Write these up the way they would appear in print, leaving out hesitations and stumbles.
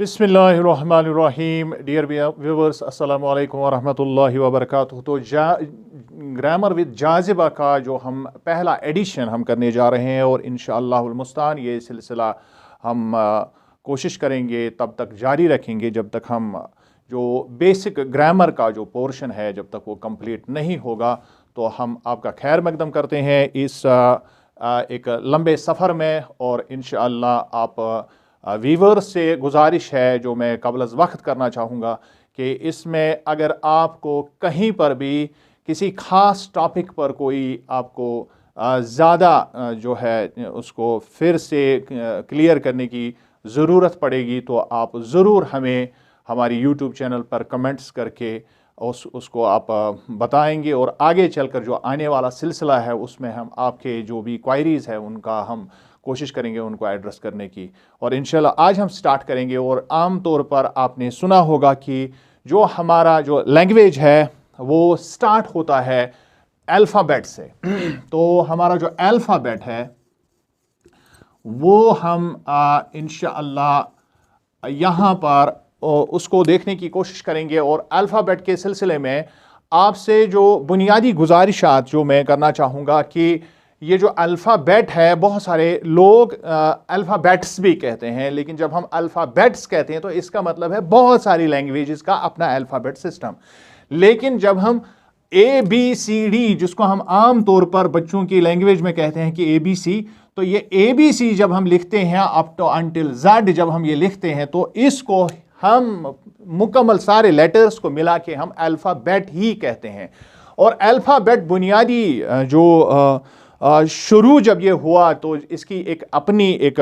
बिस्मिल्लाहिर्रहमानिर्रहीम। Dear viewers, अस्सलाम वालेकुम वरहमतुल्लाहि वबरकातुहू। तो ग्रामर विद जाज़िबा का जो हम पहला एडिशन हम करने जा रहे हैं और इंशाअल्लाहुल मुस्तान ये सिलसिला हम कोशिश करेंगे तब तक जारी रखेंगे जब तक हम जो बेसिक ग्रामर का जो पोर्शन है जब तक वो कंप्लीट नहीं होगा। तो हम आपका खैर मकदम करते हैं इस एक लंबे सफ़र में, और इंशाअल्लाह आप वीवर्स से गुजारिश है जो मैं कबल वक्त करना चाहूँगा कि इसमें अगर आपको कहीं पर भी किसी ख़ास टॉपिक पर कोई आपको ज़्यादा जो है उसको फिर से क्लियर करने की ज़रूरत पड़ेगी तो आप ज़रूर हमें हमारी यूट्यूब चैनल पर कमेंट्स करके उसको आप बताएंगे, और आगे चलकर जो आने वाला सिलसिला है उसमें हम आपके जो भी क्वायरीज़ है उनका हम कोशिश करेंगे उनको एड्रेस करने की। और इंशाल्लाह आज हम स्टार्ट करेंगे। और आम तौर पर आपने सुना होगा कि जो हमारा जो लैंग्वेज है वो स्टार्ट होता है अल्फ़ाबेट से। तो हमारा जो अल्फ़ाबेट है वो हम इंशाअल्लाह यहाँ पर उसको देखने की कोशिश करेंगे। और अल्फ़ाबेट के सिलसिले में आपसे जो बुनियादी गुजारिशात जो मैं करना चाहूँगा कि ये जो अल्फ़ाबेट है, बहुत सारे लोग अल्फ़ाबेट्स भी कहते हैं, लेकिन जब हम अल्फ़ाबेट्स कहते हैं तो इसका मतलब है बहुत सारी लैंग्वेजेस का अपना अल्फ़ाबेट सिस्टम। लेकिन जब हम ABCD जिसको हम आम तौर पर बच्चों की लैंग्वेज में कहते हैं कि ABC, तो ये ABC जब हम लिखते हैं अप टू अंटिल Z जब हम ये लिखते हैं तो इसको हम मुकम्मल सारे लेटर्स को मिला के हम अल्फ़ाबेट ही कहते हैं। और अल्फ़ाबेट बुनियादी जो शुरू जब ये हुआ तो इसकी एक अपनी एक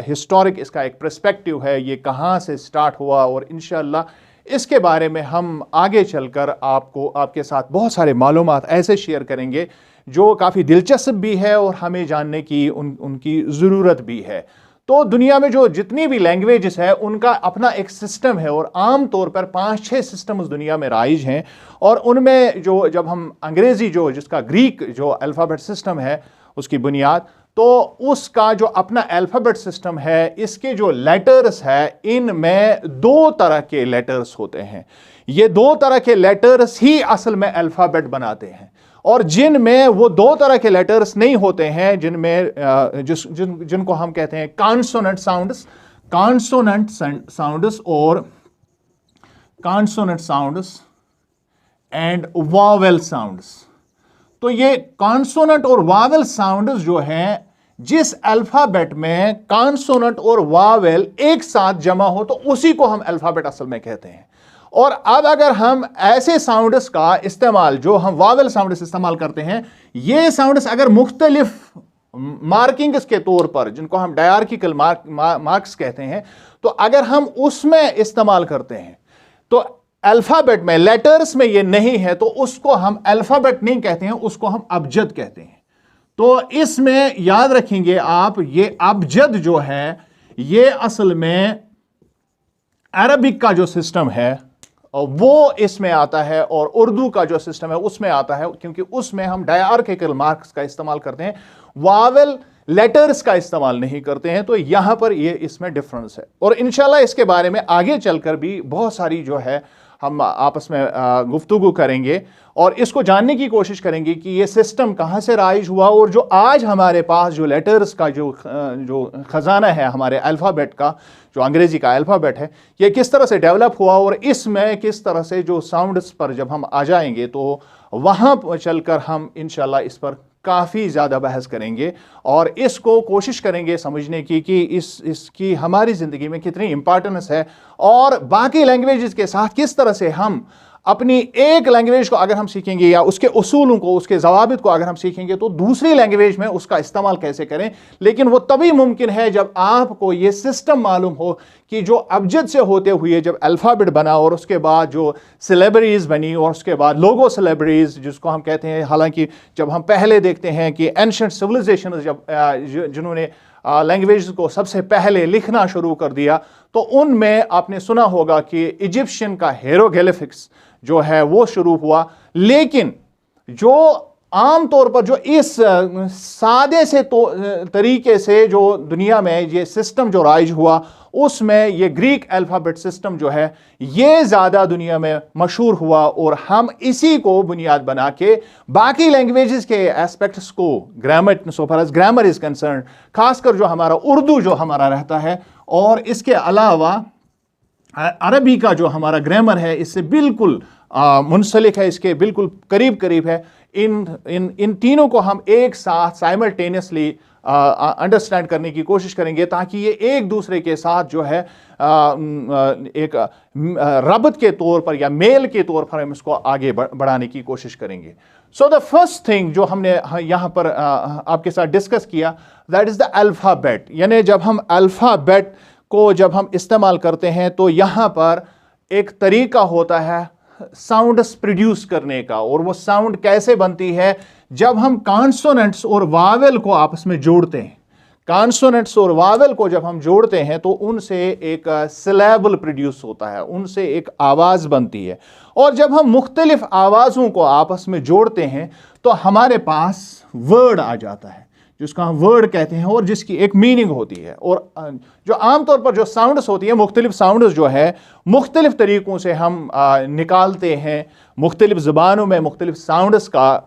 हिस्टोरिक इसका एक पर्सपेक्टिव है, ये कहाँ से स्टार्ट हुआ, और इंशाअल्लाह इसके बारे में हम आगे चलकर आपको आपके साथ बहुत सारे मालूमात ऐसे शेयर करेंगे जो काफ़ी दिलचस्प भी है और हमें जानने की उनकी ज़रूरत भी है। तो दुनिया में जो जितनी भी लैंग्वेजेस है उनका अपना एक सिस्टम है, और आम तौर पर 5-6 सिस्टम उस दुनिया में राइज हैं। और उनमें जो जब हम अंग्रेज़ी जो जिसका ग्रीक जो अल्फ़ाबेट सिस्टम है उसकी बुनियाद, तो उसका जो अपना अल्फ़ाबेट सिस्टम है, इसके जो लेटर्स है इनमें 2 तरह के लेटर्स होते हैं। ये 2 तरह के लेटर्स ही असल में अल्फ़ाबेट बनाते हैं, और जिनमें वो 2 तरह के लेटर्स नहीं होते हैं जिनमें जिनको हम कहते हैं consonant sounds and vowel sounds. तो ये कॉन्सोनेंट और वावेल साउंड्स जो हैं, जिस अल्फ़ाबेट में कॉन्सोनेंट और वावेल एक साथ जमा हो तो उसी को हम अल्फ़ाबेट असल में कहते हैं। और अब अगर हम ऐसे साउंड्स का इस्तेमाल जो हम वावेल साउंड्स इस्तेमाल करते हैं, ये साउंड्स अगर मुख्तलिफ मार्किंग्स के तौर पर जिनको हम डायआर्किकल मार्क्स कहते हैं, तो अगर हम उसमें इस्तेमाल करते हैं तो अल्फ़ाबेट में लेटर्स में ये नहीं है तो उसको हम अल्फ़ाबेट नहीं कहते हैं, उसको हम अबजद कहते हैं। तो इसमें याद रखेंगे आप, ये अबजद जो है ये असल में अरबिक का जो सिस्टम है वो इसमें आता है, और उर्दू का जो सिस्टम है उसमें आता है, क्योंकि उसमें हम डायआर्किकल मार्क्स का इस्तेमाल करते हैं, वावेल लेटर्स का इस्तेमाल नहीं करते हैं। तो यहां पर ये इसमें डिफरेंस है, और इंशाल्लाह इसके बारे में आगे चलकर भी बहुत सारी जो है हम आपस में गुफ्तगू करेंगे और इसको जानने की कोशिश करेंगे कि ये सिस्टम कहाँ से राइज हुआ, और जो आज हमारे पास जो लेटर्स का जो ख़जाना है हमारे अल्फ़ाबेट का, जो अंग्रेज़ी का अल्फ़ाबेट है, ये किस तरह से डेवलप हुआ, और इसमें किस तरह से जो साउंड्स पर जब हम आ जाएंगे तो वहाँ चलकर हम इंशाल्लाह इस पर काफ़ी ज़्यादा बहस करेंगे और इसको कोशिश करेंगे समझने की कि इसकी हमारी ज़िंदगी में कितनी इंपॉर्टेंस है, और बाकी लैंग्वेजेस के साथ किस तरह से हम अपनी एक लैंग्वेज को अगर हम सीखेंगे या उसके उसूलों को, उसके ज़वाबित को अगर हम सीखेंगे तो दूसरी लैंग्वेज में उसका इस्तेमाल कैसे करें। लेकिन वो तभी मुमकिन है जब आपको ये सिस्टम मालूम हो कि जो अबजद से होते हुए जब अल्फ़ाबेट बना और उसके बाद जो सिलेबरीज बनी और उसके बाद लोगो सिलेबरीज जिसको हम कहते हैं, हालांकि जब हम पहले देखते हैं कि एंशिएंट सिविलाइजेशन जब जिन्होंने लैंग्वेज को सबसे पहले लिखना शुरू कर दिया तो उनमें आपने सुना होगा कि इजिप्शियन का हेरोग्लिफिक्स जो है वो शुरू हुआ। लेकिन जो आम तौर पर जो इस सादे से तरीके से जो दुनिया में ये सिस्टम जो राइज हुआ, उसमें ये ग्रीक अल्फाबेट सिस्टम जो है ये ज़्यादा दुनिया में मशहूर हुआ, और हम इसी को बुनियाद बना के बाकी लैंग्वेजेस के एस्पेक्ट्स को, grammar, so far as grammar is concern, खासकर जो हमारा उर्दू जो हमारा रहता है, और इसके अलावा अरबी का जो हमारा ग्रामर है इससे बिल्कुल मुंसलिक है, इसके बिल्कुल करीब करीब है। इन तीनों को हम एक साथ साइमल्टेनियसली अंडरस्टैंड करने की कोशिश करेंगे, ताकि ये एक दूसरे के साथ जो है एक रबत के तौर पर या मेल के तौर पर हम इसको आगे बढ़ाने की कोशिश करेंगे। सो द फर्स्ट थिंग जो हमने यहाँ पर आपके साथ डिस्कस किया, दैट इज द अल्फ़ाबेट। यानी जब हम अल्फ़ाबेट को जब हम इस्तेमाल करते हैं तो यहाँ पर एक तरीका होता है साउंड्स प्रोड्यूस करने का, और वो साउंड कैसे बनती है जब हम कॉन्सोनेंट्स और वावेल को आपस में जोड़ते हैं। कॉन्सोनेंट्स और वावेल को जब हम जोड़ते हैं तो उनसे एक सिलेबल प्रोड्यूस होता है, उनसे एक आवाज़ बनती है, और जब हम मुख्तलिफ आवाज़ों को आपस में जोड़ते हैं तो हमारे पास वर्ड आ जाता है, जिसको हम वर्ड कहते हैं, और जिसकी एक मीनिंग होती है। और जो आमतौर पर जो साउंड्स होती है, मुख्तलिफ साउंड्स जो है मुख्तलिफ तरीक़ों से हम निकालते हैं, मुख्तलिफ ज़ुबानों में मुख्तलिफ साउंड्स का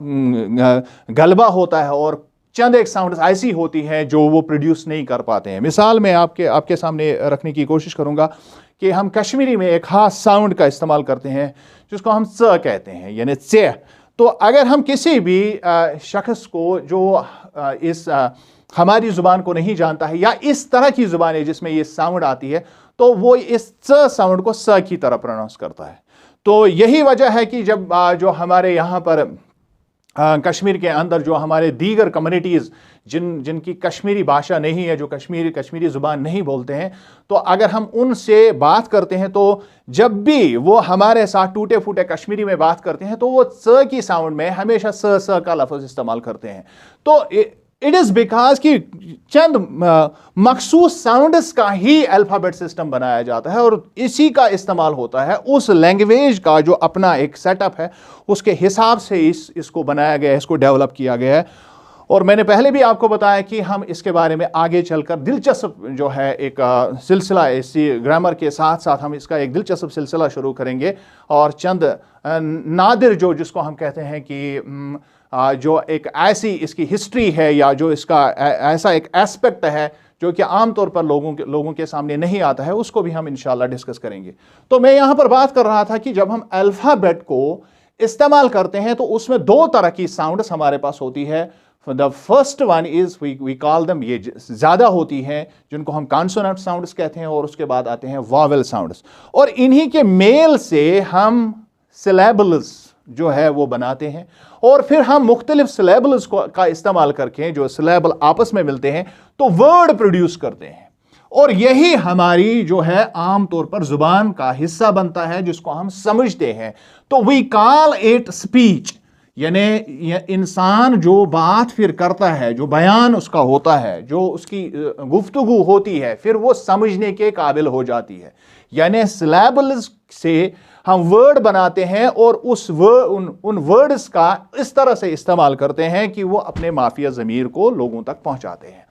गलबा होता है, और चंद एक साउंड्स ऐसी होती हैं जो वो प्रोड्यूस नहीं कर पाते हैं। मिसाल मैं आपके सामने रखने की कोशिश करूँगा कि हम कश्मीरी में एक ख़ास साउंड का इस्तेमाल करते हैं जिसको हम स कहते हैं, यानी से। तो अगर हम किसी भी शख्स को जो इस हमारी ज़ुबान को नहीं जानता है, या इस तरह की ज़ुबान है जिसमें ये साउंड आती है, तो वो इस स साउंड को स की तरह प्रोनाउंस करता है। तो यही वजह है कि जब जो हमारे यहाँ पर कश्मीर के अंदर जो हमारे दीगर कम्युनिटीज़ जिनकी कश्मीरी भाषा नहीं है, जो कश्मीरी ज़ुबान नहीं बोलते हैं, तो अगर हम उनसे बात करते हैं तो जब भी वो हमारे साथ टूटे फूटे कश्मीरी में बात करते हैं तो वो स की साउंड में हमेशा स का लफ्ज़ इस्तेमाल करते हैं। तो इट इज़ बिकॉज कि चंद मखसूस साउंड्स का ही अल्फ़ाबेट सिस्टम बनाया जाता है, और इसी का इस्तेमाल होता है, उस लैंग्वेज का जो अपना एक सेटअप है उसके हिसाब से इसको बनाया गया है, इसको डेवलप किया गया है। और मैंने पहले भी आपको बताया कि हम इसके बारे में आगे चलकर दिलचस्प जो है एक सिलसिला, इसी ग्रामर के साथ साथ हम इसका एक दिलचस्प सिलसिला शुरू करेंगे, और चंद नादिर जिसको हम कहते हैं कि जो एक ऐसी इसकी हिस्ट्री है, या जो इसका ऐसा एक एस्पेक्ट है जो कि आमतौर पर लोगों के सामने नहीं आता है, उसको भी हम इंशाल्लाह डिस्कस करेंगे। तो मैं यहाँ पर बात कर रहा था कि जब हम अल्फ़ाबेट को इस्तेमाल करते हैं तो उसमें दो तरह की साउंड्स हमारे पास होती है। The first one is we call them, ये ज़्यादा होती हैं जिनको हम कॉन्सोनेंट साउंड्स कहते हैं, और उसके बाद आते हैं वावेल साउंड्स, और इन्हीं के मेल से हम सिलेबल्स जो है वो बनाते हैं, और फिर हम मुख्तलिफ सिलेबल्स का इस्तेमाल करके जो सिलेबल आपस में मिलते हैं तो वर्ड प्रोड्यूस करते हैं, और यही हमारी जो है आम तौर पर जुबान का हिस्सा बनता है जिसको हम समझते हैं। तो वी कॉल इट स्पीच, यानी इंसान जो बात फिर करता है, जो बयान उसका होता है, जो उसकी गुफ्तगू होती है, फिर वो समझने के काबिल हो जाती है। यानी सिलेबल्स से हम वर्ड बनाते हैं, और उन वर्ड्स का इस तरह से इस्तेमाल करते हैं कि वो अपने माफिया ज़मीर को लोगों तक पहुंचाते हैं।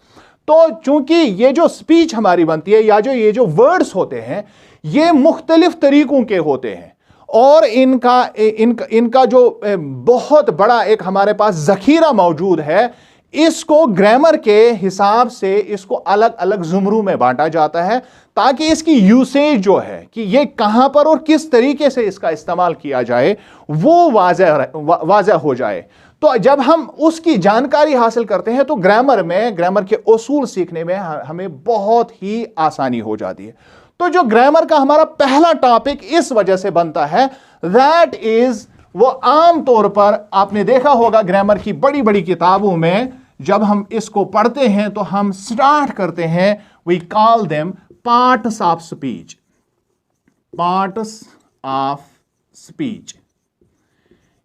तो चूंकि ये जो स्पीच हमारी बनती है, या ये जो वर्ड्स होते हैं, ये मुख्तलिफ तरीकों के होते हैं, और इनका जो बहुत बड़ा एक हमारे पास ज़ख़ीरा मौजूद है। इसको ग्रामर के हिसाब से इसको अलग अलग ज़ुमरों में बांटा जाता है, ताकि इसकी यूसेज जो है कि ये कहां पर और किस तरीके से इसका इस्तेमाल किया जाए वो वाज़ह हो जाए। तो जब हम उसकी जानकारी हासिल करते हैं तो ग्रामर के उसूल सीखने में हमें बहुत ही आसानी हो जाती है। तो जो ग्रामर का हमारा पहला टॉपिक इस वजह से बनता है, दैट इज, वो आम तौर पर आपने देखा होगा ग्रामर की बड़ी बड़ी किताबों में जब हम इसको पढ़ते हैं तो हम स्टार्ट करते हैं, we call them parts of speech. Parts of speech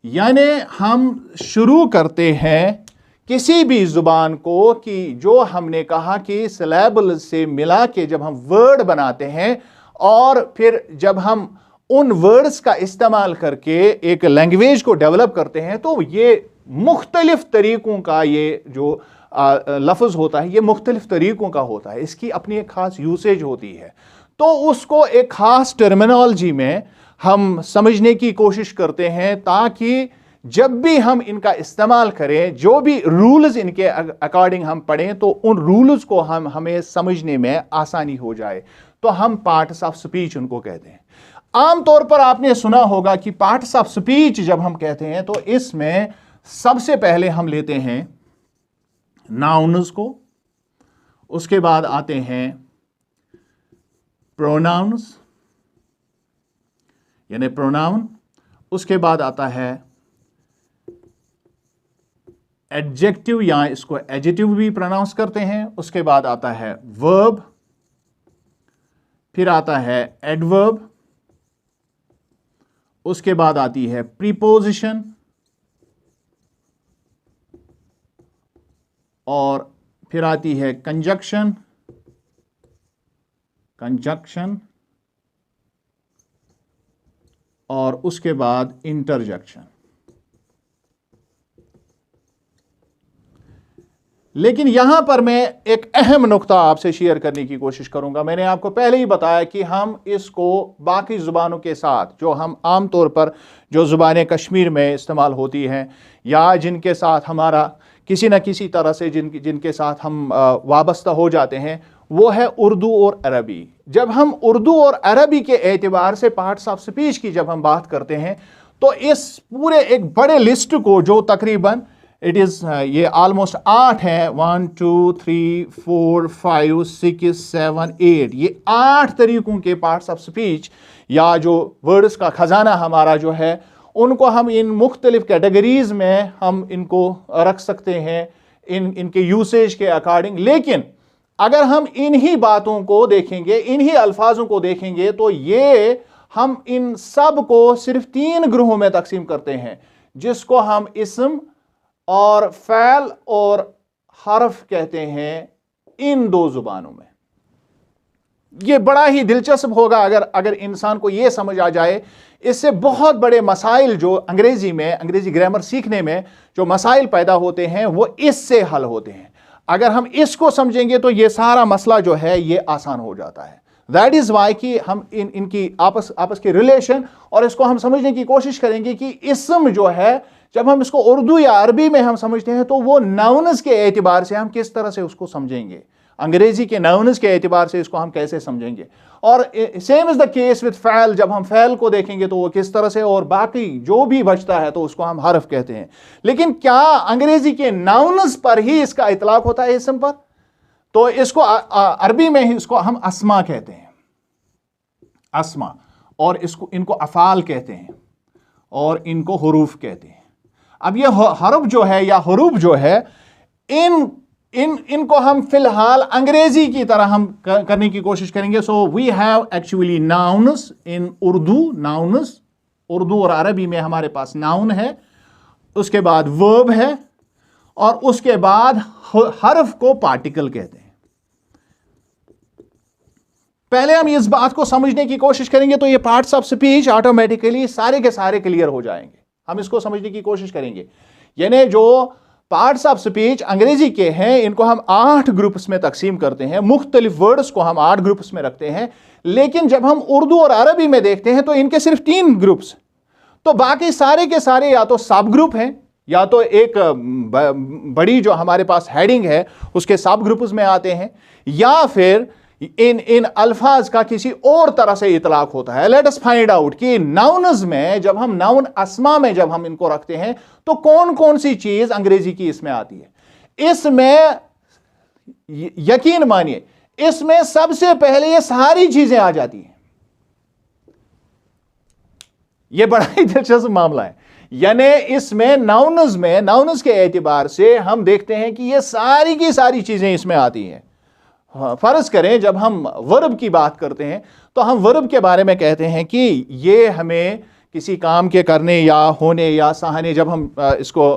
यानी हम शुरू करते हैं किसी भी जुबान को कि जो हमने कहा कि सिलेबल से मिला के जब हम वर्ड बनाते हैं, और फिर जब हम उन वर्ड्स का इस्तेमाल करके एक लैंग्वेज को डेवलप करते हैं, तो ये मुख्तलिफ तरीक़ों का ये जो लफ्ज़ होता है, ये मुख्तलिफ तरीक़ों का होता है, इसकी अपनी एक ख़ास यूसेज होती है। तो उसको एक ख़ास टर्मिनोलॉजी में हम समझने की कोशिश करते हैं, ताकि जब भी हम इनका इस्तेमाल करें, जो भी रूल्स इनके अकॉर्डिंग हम पढ़ें, तो उन रूल्स को हमें समझने में आसानी हो जाए। तो हम पार्ट्स ऑफ स्पीच उनको कहते हैं। आमतौर पर आपने सुना होगा कि पार्ट्स ऑफ स्पीच जब हम कहते हैं, तो इसमें सबसे पहले हम लेते हैं नाउन्स को, उसके बाद आते हैं प्रोनाउंस यानी प्रोनाउन, उसके बाद आता है एडजेक्टिव या इसको एडजेक्टिव भी प्रोनाउंस करते हैं, उसके बाद आता है वर्ब, फिर आता है एडवर्ब, उसके बाद आती है प्रीपोजिशन, और फिर आती है कंजक्शन और उसके बाद इंटरजेक्शन। लेकिन यहां पर मैं एक अहम नुक्ता आपसे शेयर करने की कोशिश करूंगा। मैंने आपको पहले ही बताया कि हम इसको बाकी ज़ुबानों के साथ, जो हम आमतौर पर जो ज़ुबानें कश्मीर में इस्तेमाल होती हैं या जिनके साथ हमारा किसी न किसी तरह से जिनके साथ हम वाबस्ता हो जाते हैं, वो है उर्दू और अरबी। जब हम उर्दू और अरबी के एतबार से पार्ट्स ऑफ स्पीच की जब हम बात करते हैं, तो इस पूरे एक बड़े लिस्ट को, जो तकरीबन ये ऑलमोस्ट 8 है, 1 2 3 4 5 6 7 8, ये 8 तरीकों के पार्ट्स ऑफ स्पीच या जो वर्ड्स का खजाना हमारा जो है, उनको हम इन मुख्तलिफ कैटेगरीज में हम इनको रख सकते हैं इनके यूसेज के अकॉर्डिंग। लेकिन अगर हम इन्हीं बातों को देखेंगे, इन्हीं अल्फाजों को देखेंगे, तो ये हम इन सब को सिर्फ 3 ग्रुहों में तकसीम करते हैं, जिसको हम इस्म और फ़ैल और हरफ कहते हैं इन 2 जुबानों में। ये बड़ा ही दिलचस्प होगा अगर इंसान को ये समझ आ जाए। इससे बहुत बड़े मसाइल जो अंग्रेजी ग्रामर सीखने में जो मसाइल पैदा होते हैं, वो इससे हल होते हैं। अगर हम इसको समझेंगे तो ये सारा मसला जो है ये आसान हो जाता है। दैट इज वाई कि हम इनकी आपस के रिलेशन और इसको हम समझने की कोशिश करेंगे कि इस्म जो है, जब हम इसको उर्दू या अरबी में हम समझते हैं, तो वो नाउन्स के एतबार से हम किस तरह से उसको समझेंगे, अंग्रेजी के नाउन्स के एतबार से इसको हम कैसे समझेंगे। और same is the case with फ़ैल। जब हम फ़ैल को देखेंगे तो वो किस तरह से, और बाकी जो भी बचता है तो उसको हम हरफ कहते हैं। लेकिन क्या अंग्रेजी के नाउन्स पर ही इसका इतलाक होता है इस्म पर? तो इसको अरबी में ही इसको हम अस्मा कहते हैं, अस्मा, और इनको अफ़ाल कहते हैं और इनको हुरूफ कहते हैं। अब ये हरफ जो है या हुरूफ जो है, इनको हम फिलहाल अंग्रेजी की तरह हम करने की कोशिश करेंगे। So we have actually nouns in Urdu, nouns Urdu और अरबी में हमारे पास नाउन है, उसके बाद वर्ब है, और उसके बाद हरफ को पार्टिकल कहते हैं। पहले हम इस बात को समझने की कोशिश करेंगे तो ये पार्ट्स ऑफ स्पीच ऑटोमेटिकली सारे के सारे क्लियर हो जाएंगे। हम इसको समझने की कोशिश करेंगे। यानी जो पार्ट्स ऑफ स्पीच अंग्रेजी के हैं, इनको हम 8 ग्रुप्स में तकसीम करते हैं, मुख्तलिफ वर्ड्स को हम 8 ग्रुप्स में रखते हैं। लेकिन जब हम उर्दू और अरबी में देखते हैं तो इनके सिर्फ 3 ग्रुप्स, तो बाकी सारे के सारे या तो सब ग्रुप हैं, या तो एक बड़ी जो हमारे पास हेडिंग है उसके सब ग्रुप्स में आते हैं, या फिर इन अल्फाज का किसी और तरह से इतलाक होता है। लेट अस फाइंड आउट कि नाउन्स में, जब हम नाउन अस्मा में जब हम इनको रखते हैं, तो कौन कौन सी चीज अंग्रेजी की इसमें आती है। इसमें यकीन मानिए, इसमें सबसे पहले ये सारी चीजें आ जाती हैं। यह बड़ा ही दिलचस्प मामला है। यानी इसमें नाउन्स के एतबार से हम देखते हैं कि ये सारी की सारी चीजें इसमें आती हैं। फर्ज करें जब हम वर्ब की बात करते हैं तो हम वर्ब के बारे में कहते हैं कि ये हमें किसी काम के करने या होने या सहने, जब हम इसको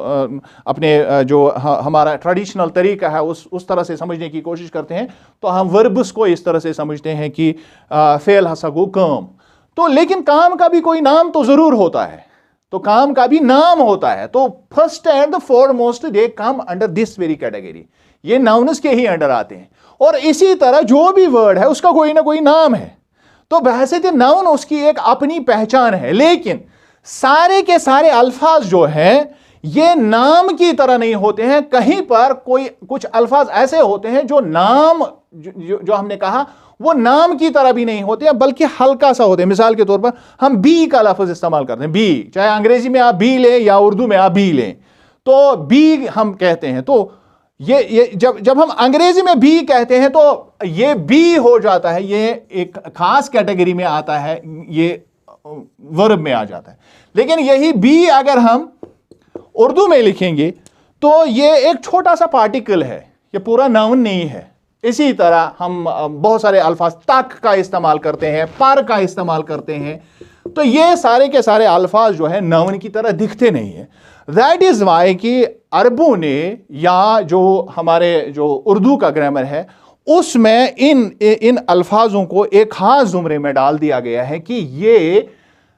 अपने जो हमारा ट्रेडिशनल तरीका है उस तरह से समझने की कोशिश करते हैं, तो हम वर्ब्स को इस तरह से समझते हैं कि फेल हसगो काम। तो लेकिन काम का भी कोई नाम तो ज़रूर होता है। तो काम का भी नाम होता है। तो first and the foremost they come under this very category, ये नाउन्स के ही अंडर आते हैं। और इसी तरह जो भी वर्ड है उसका कोई ना कोई नाम है। तो बहैसियत नाउन उसकी एक अपनी पहचान है, लेकिन सारे के सारे अल्फाज जो है ये नाम की तरह नहीं होते हैं। कहीं पर कोई कुछ अल्फाज ऐसे होते हैं जो नाम जो हमने कहा वो नाम की तरह भी नहीं होते हैं, बल्कि हल्का सा होते हैं। मिसाल के तौर पर हम बी का लफ्ज इस्तेमाल करते हैं, बी, चाहे अंग्रेजी में आप बी लें या उर्दू में आप बी लें, तो बी हम कहते हैं। तो ये जब हम अंग्रेजी में बी कहते हैं तो ये बी हो जाता है, ये एक खास कैटेगरी में आता है, ये वर्ब में आ जाता है। लेकिन यही बी अगर हम उर्दू में लिखेंगे तो ये एक छोटा सा पार्टिकल है, ये पूरा नाउन नहीं है। इसी तरह हम बहुत सारे अल्फाज तक का इस्तेमाल करते हैं, पर का इस्तेमाल करते हैं, तो ये सारे के सारे अल्फाज जो है नाउन की तरह दिखते नहीं है। दैट इज वाई कि अरबों ने या जो हमारे जो उर्दू का ग्रामर है उसमें इन अल्फाजों को एक खास जुमरे में डाल दिया गया है कि ये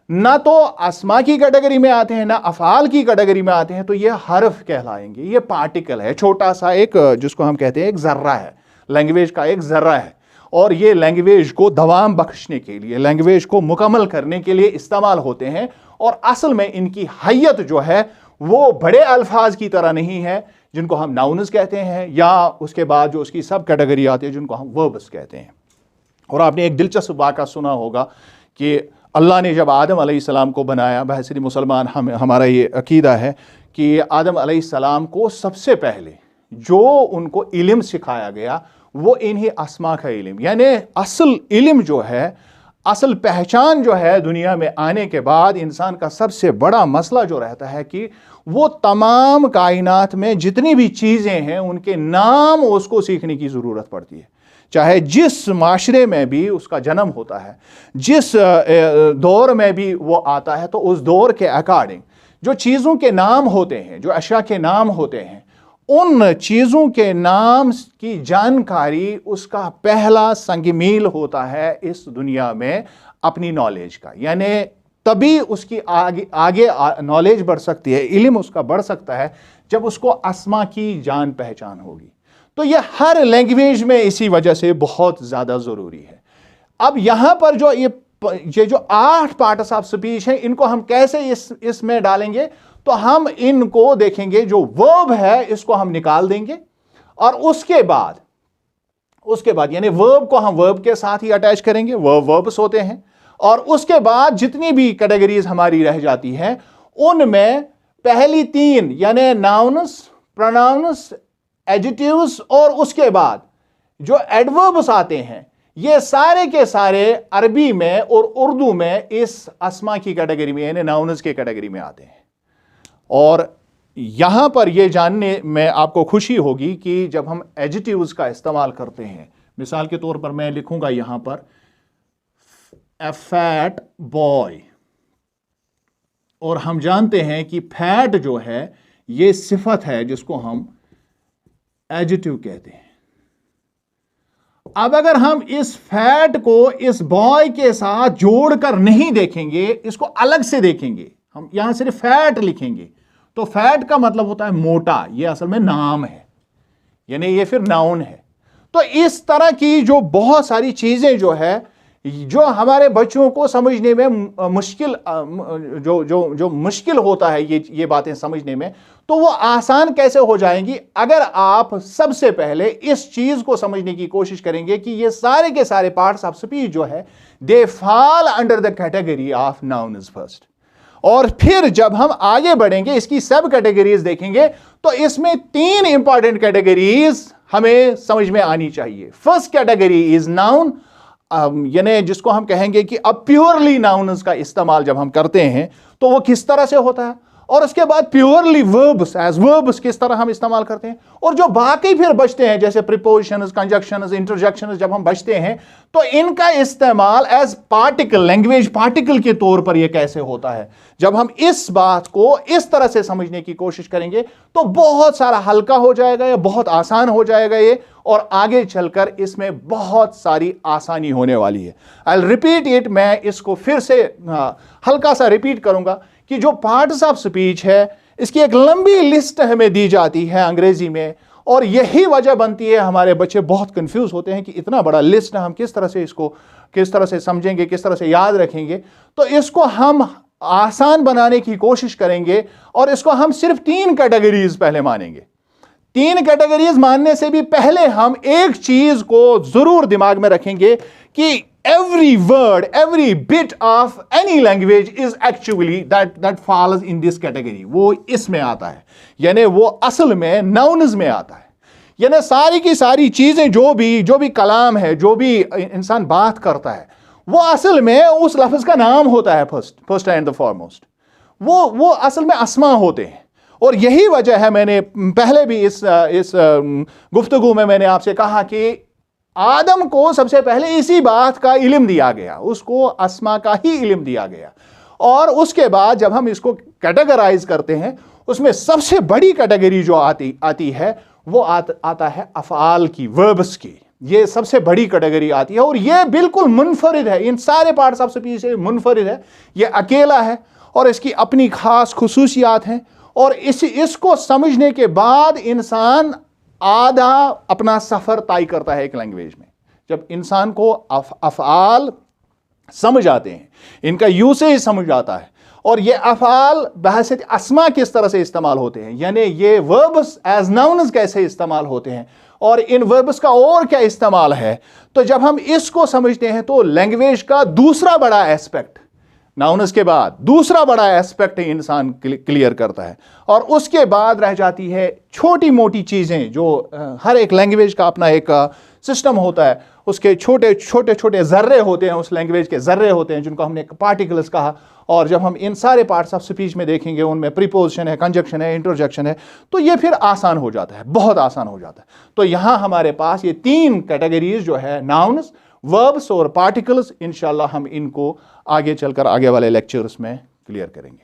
ना तो अस्मा की कैटेगरी में आते हैं ना अफआल की कैटेगरी में आते हैं, तो ये हर्फ कहलाएंगे। ये पार्टिकल है, छोटा सा एक, जिसको हम कहते हैं एक जर्रा है, लैंग्वेज का एक जर्रा है। और ये लैंग्वेज को दवाम बख्शने के लिए, लैंग्वेज को मुकम्मल करने के लिए इस्तेमाल होते हैं। और असल में इनकी हैयत जो है वो बड़े अल्फाज की तरह नहीं है जिनको हम नाउन्स कहते हैं, या उसके बाद जो उसकी सब कैटेगरी आती है जिनको हम वर्ब्स कहते हैं। और आपने एक दिलचस्प वाक़ा सुना होगा कि अल्लाह ने जब आदम अलैहिस्सलाम को बनाया, बहसीन मुसलमान हमारा ये अकीदा है कि आदम अलैहिस्सलाम को सबसे पहले जो उनको इल्म सिखाया गया वो इन्हीं अस्मा का इल्म, यानी असल इल्म जो है, असल पहचान जो है दुनिया में आने के बाद इंसान का सबसे बड़ा मसला जो रहता है कि वो तमाम कायनात में जितनी भी चीज़ें हैं उनके नाम उसको सीखने की ज़रूरत पड़ती है। चाहे जिस माशरे में भी उसका जन्म होता है, जिस दौर में भी वो आता है, तो उस दौर के अकॉर्डिंग जो चीज़ों के नाम होते हैं, जो अशया के नाम होते हैं, उन चीज़ों के नाम की जानकारी उसका पहला संगमील होता है इस दुनिया में अपनी नॉलेज का। यानी तभी उसकी आगे नॉलेज बढ़ सकती है, इल्म उसका बढ़ सकता है जब उसको अस्मा की जान पहचान होगी। तो यह हर लैंग्वेज में इसी वजह से बहुत ज़्यादा ज़रूरी है। अब यहाँ पर जो ये जो 8 पार्ट्स ऑफ स्पीच हैं, इनको हम कैसे इसमें डालेंगे, तो हम इनको देखेंगे। जो वर्ब है इसको हम निकाल देंगे और उसके बाद यानी वर्ब को हम वर्ब के साथ ही अटैच करेंगे, वर्ब्स होते हैं। और उसके बाद जितनी भी कैटेगरीज हमारी रह जाती हैं उनमें पहली 3 यानी नाउन्स, प्रोनाउन्स, एडजेक्टिव्स और उसके बाद जो एडवर्ब्स आते हैं, ये सारे के सारे अरबी में और उर्दू में इस अस्मा की कैटेगरी में यानी नाउन्स की कैटेगरी में आते हैं। और यहां पर यह जानने में आपको खुशी होगी कि जब हम एडजेक्टिव्स का इस्तेमाल करते हैं, मिसाल के तौर पर मैं लिखूंगा यहां पर ए फैट बॉय, और हम जानते हैं कि फैट जो है यह सिफत है जिसको हम एडजेक्टिव कहते हैं। अब अगर हम इस फैट को इस बॉय के साथ जोड़कर नहीं देखेंगे, इसको अलग से देखेंगे, हम यहां सिर्फ फैट लिखेंगे, तो फैट का मतलब होता है मोटा, ये असल में नाम है, यानी ये फिर नाउन है। तो इस तरह की जो बहुत सारी चीजें जो है, जो हमारे बच्चों को समझने में मुश्किल जो मुश्किल होता है ये बातें समझने में, तो वो आसान कैसे हो जाएंगी अगर आप सबसे पहले इस चीज को समझने की कोशिश करेंगे कि ये सारे के सारे पार्ट्स ऑफ स्पीच जो है they fall under the category of nouns first. और फिर जब हम आगे बढ़ेंगे, इसकी सब कैटेगरीज देखेंगे, तो इसमें 3 इंपॉर्टेंट कैटेगरीज हमें समझ में आनी चाहिए। फर्स्ट कैटेगरी इज नाउन, यानी जिसको हम कहेंगे कि अब प्योरली नाउन्स का इस्तेमाल जब हम करते हैं तो वो किस तरह से होता है, और उसके बाद प्योरली वर्ब्स एज वर्ब्स किस तरह हम इस्तेमाल करते हैं, और जो बाकी फिर बचते हैं जैसे प्रीपोजिशंस, कंजक्शंस, इंटरजेक्शंस जब हम बचते हैं तो इनका इस्तेमाल एज पार्टिकल, लैंग्वेज पार्टिकल के तौर पर यह कैसे होता है। जब हम इस बात को इस तरह से समझने की कोशिश करेंगे तो बहुत सारा हल्का हो जाएगा, ये बहुत आसान हो जाएगा ये, और आगे चलकर इसमें बहुत सारी आसानी होने वाली है। आई विल रिपीट इट, मैं इसको फिर से हल्का सा रिपीट करूंगा कि जो पार्ट्स ऑफ स्पीच है इसकी एक लंबी लिस्ट हमें दी जाती है अंग्रेजी में, और यही वजह बनती है हमारे बच्चे बहुत कंफ्यूज होते हैं कि इतना बड़ा लिस्ट हम किस तरह से इसको किस तरह से समझेंगे, किस तरह से याद रखेंगे। तो इसको हम आसान बनाने की कोशिश करेंगे और इसको हम सिर्फ 3 कैटेगरीज पहले मानेंगे। 3 कैटेगरीज मानने से भी पहले हम एक चीज को जरूर दिमाग में रखेंगे कि every word, every bit of any language is actually that falls in this category। वो इसमें आता है, यानी वो असल में नाउन्स में आता है। यानी सारी की सारी चीजें जो भी कलाम है, जो भी इंसान बात करता है, वो असल में उस लफ्ज का नाम होता है फर्स्ट एंड द फॉरमोस्ट। वो असल में अस्मा होते हैं। और यही वजह है, मैंने पहले भी इस गुफ्तगू में मैंने आपसे कहा कि आदम को सबसे पहले इसी बात का इल्म दिया गया, उसको अस्मा का ही इल्म दिया गया। और उसके बाद जब हम इसको कैटेगराइज करते हैं, उसमें सबसे बड़ी कैटेगरी जो आती है वो आता है अफ़आल की, वर्ब्स की। ये सबसे बड़ी कैटेगरी आती है और ये बिल्कुल मुनफरिद है, इन सारे पार्ट्स ऑफ स्पीच से मुनफरिद है। ये अकेला है और इसकी अपनी खास खुसूसियात हैं। और इसको समझने के बाद इंसान आधा अपना सफर तय करता है एक लैंग्वेज में। जब इंसान को अफ़आल समझ आते हैं, इनका यूसेज समझ आता है, और ये अफ़आल बहैसियत अस्मा किस तरह से इस्तेमाल होते हैं, यानी ये वर्ब्स एज नाउन्स कैसे इस्तेमाल होते हैं और इन वर्ब्स का और क्या इस्तेमाल है, तो जब हम इसको समझते हैं तो लैंग्वेज का दूसरा बड़ा एस्पेक्ट, नाउन्स के बाद दूसरा बड़ा एस्पेक्ट इंसान क्लियर करता है। और उसके बाद रह जाती है छोटी मोटी चीज़ें जो हर एक लैंग्वेज का अपना एक सिस्टम होता है, उसके छोटे छोटे जर्रे होते हैं, उस लैंग्वेज के जर्रे होते हैं जिनको हमने पार्टिकल्स कहा। और जब हम इन सारे पार्ट्स ऑफ स्पीच में देखेंगे, उनमें प्रीपोजिशन है, कंजक्शन है, इंटरजेक्शन है, तो ये फिर आसान हो जाता है, बहुत आसान हो जाता है। तो यहाँ हमारे पास ये 3 कैटेगरीज जो है, नाउन्स, वर्ब्स और पार्टिकल्स, इंशाल्लाह हम इनको आगे चलकर आगे वाले लेक्चर्स में क्लियर करेंगे।